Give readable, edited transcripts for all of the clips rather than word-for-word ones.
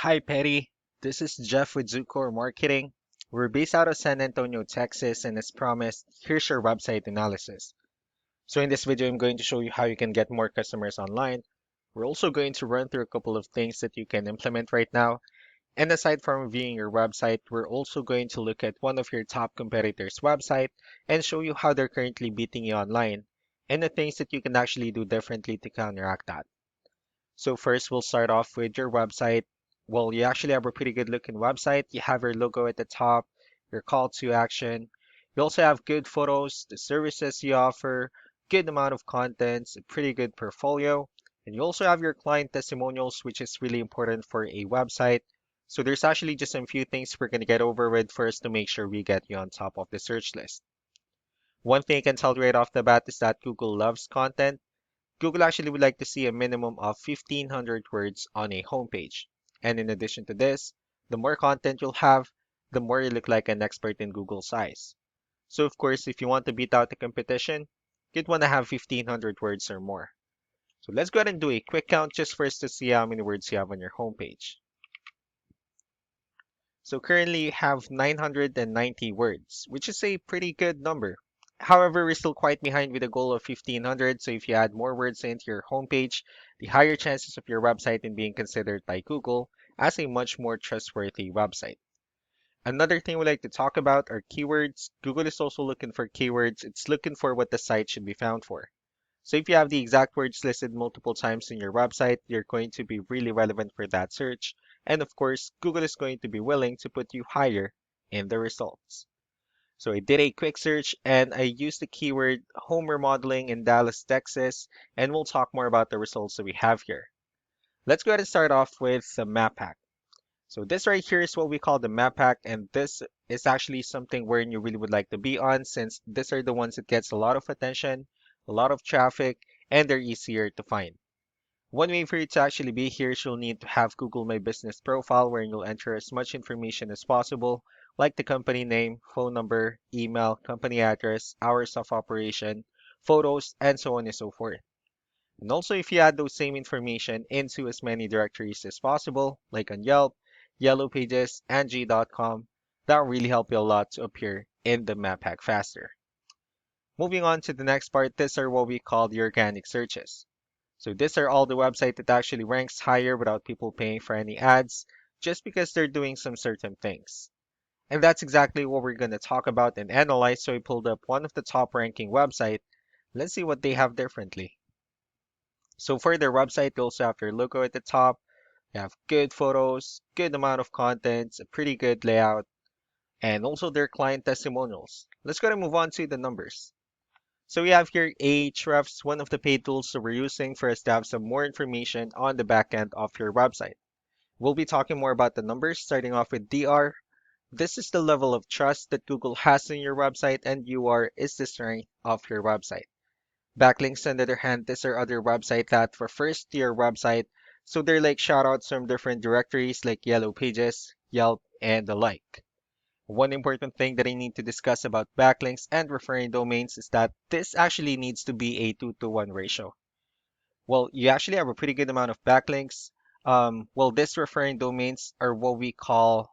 Hi, Petty. This is Jeff with Zucor Marketing. We're based out of San Antonio, Texas, and as promised, here's your website analysis. So in this video, I'm going to show you how you can get more customers online. We're also going to run through a couple of things that you can implement right now. And aside from reviewing your website, we're also going to look at one of your top competitors' website and show you how they're currently beating you online and the things that you can actually do differently to counteract that. So first, we'll start off with your website. Well, you actually have a pretty good looking website. You have your logo at the top, your call to action. You also have good photos, the services you offer, good amount of contents, a pretty good portfolio. And you also have your client testimonials, which is really important for a website. So there's actually just a few things we're going to get over with first to make sure we get you on top of the search list. One thing I can tell you right off the bat is that Google loves content. Google actually would like to see a minimum of 1,500 words on a homepage. And in addition to this, the more content you'll have, the more you look like an expert in Google's eyes. So of course, if you want to beat out the competition, you'd want to have 1,500 words or more. So let's go ahead and do a quick count just for us to see how many words you have on your homepage. So currently you have 990 words, which is a pretty good number. However, we're still quite behind with a goal of 1,500, so if you add more words into your homepage, the higher chances of your website in being considered by Google as a much more trustworthy website. Another thing we like to talk about are keywords. Google is also looking for keywords. It's looking for what the site should be found for. So if you have the exact words listed multiple times in your website, you're going to be really relevant for that search. And of course, Google is going to be willing to put you higher in the results. So I did a quick search and I used the keyword home remodeling in Dallas, Texas, and we'll talk more about the results that we have here. Let's go ahead and start off with the map pack. So this right here is what we call the map pack, and this is actually something where you really would like to be on since these are the ones that gets a lot of attention, a lot of traffic, and they're easier to find. One way for you to actually be here is you'll need to have Google My Business profile where you'll enter as much information as possible, like the company name, phone number, email, company address, hours of operation, photos, and so on and so forth. And also if you add those same information into as many directories as possible, like on Yelp, Yellow Pages, and G.com, that will really help you a lot to appear in the map pack faster. Moving on to the next part, these are what we call the organic searches. So these are all the website that actually ranks higher without people paying for any ads, just because they're doing some certain things. And that's exactly what we're going to talk about and analyze. So I pulled up one of the top ranking website. Let's see what they have differently. So for their website, they also have their logo at the top. They have good photos, good amount of contents, a pretty good layout, and also their client testimonials. Let's go and move on to the numbers. So we have here Ahrefs, one of the paid tools that we're using for us to have some more information on the back end of your website. We'll be talking more about the numbers, starting off with DR. This is the level of trust that Google has in your website, and UR is the strength of your website. Backlinks, on the other hand, these are other websites that refers to your website, so they're like shoutouts from different directories like Yellow Pages, Yelp, and the like. One important thing that I need to discuss about backlinks and referring domains is that this actually needs to be a 2-to-1 ratio. Well, you actually have a pretty good amount of backlinks. Well, these referring domains are what we call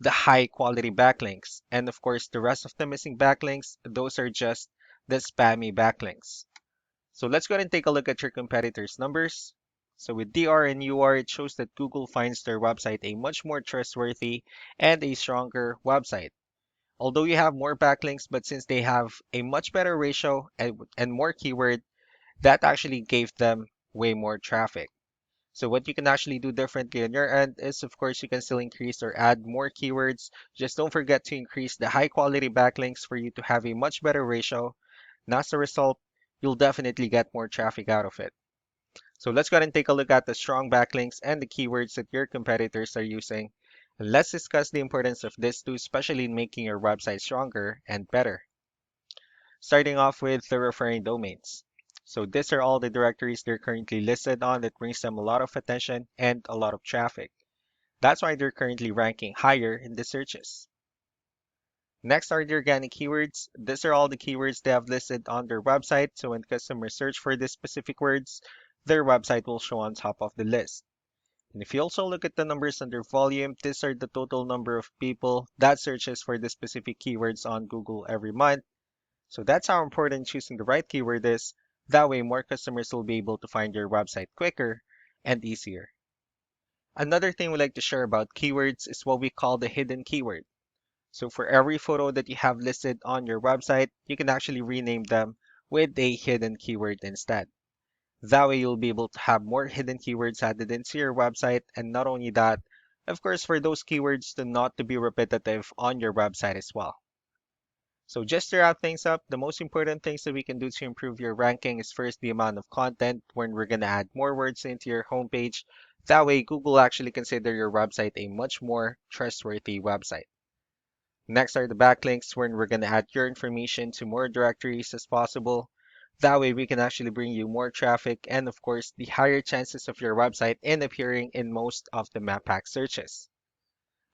the high quality backlinks. And of course, the rest of the missing backlinks, those are just the spammy backlinks. So let's go ahead and take a look at your competitors' numbers. So with DR and UR, it shows that Google finds their website a much more trustworthy and a stronger website. Although you have more backlinks, but since they have a much better ratio and more keyword, that actually gave them way more traffic. So what you can actually do differently on your end is, of course, you can still increase or add more keywords. Just don't forget to increase the high quality backlinks for you to have a much better ratio. And as a result, you'll definitely get more traffic out of it. So let's go ahead and take a look at the strong backlinks and the keywords that your competitors are using. And let's discuss the importance of this too, especially in making your website stronger and better. Starting off with the referring domains. So these are all the directories they're currently listed on that brings them a lot of attention and a lot of traffic. That's why they're currently ranking higher in the searches. Next are the organic keywords. These are all the keywords they have listed on their website. So when customers search for these specific words, their website will show on top of the list. And if you also look at the numbers under volume, these are the total number of people that searches for the specific keywords on Google every month. So that's how important choosing the right keyword is. That way, more customers will be able to find your website quicker and easier. Another thing we like to share about keywords is what we call the hidden keyword. So for every photo that you have listed on your website, you can actually rename them with a hidden keyword instead. That way you'll be able to have more hidden keywords added into your website. And not only that, of course, for those keywords to not to be repetitive on your website as well. So just to wrap things up, the most important things that we can do to improve your ranking is first the amount of content when we're going to add more words into your homepage. That way Google actually consider your website a much more trustworthy website. Next are the backlinks when we're going to add your information to more directories as possible. That way we can actually bring you more traffic and of course the higher chances of your website in appearing in most of the map pack searches.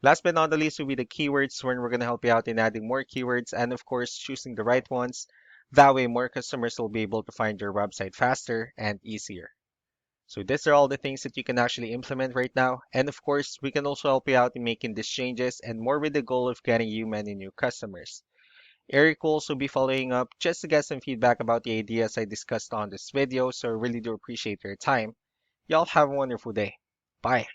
Last but not the least will be the keywords when we're going to help you out in adding more keywords and of course choosing the right ones. That way more customers will be able to find your website faster and easier. So these are all the things that you can actually implement right now. And of course, we can also help you out in making these changes and more with the goal of getting you many new customers. Eric will also be following up just to get some feedback about the ideas I discussed on this video, so I really do appreciate your time. Y'all have a wonderful day. Bye.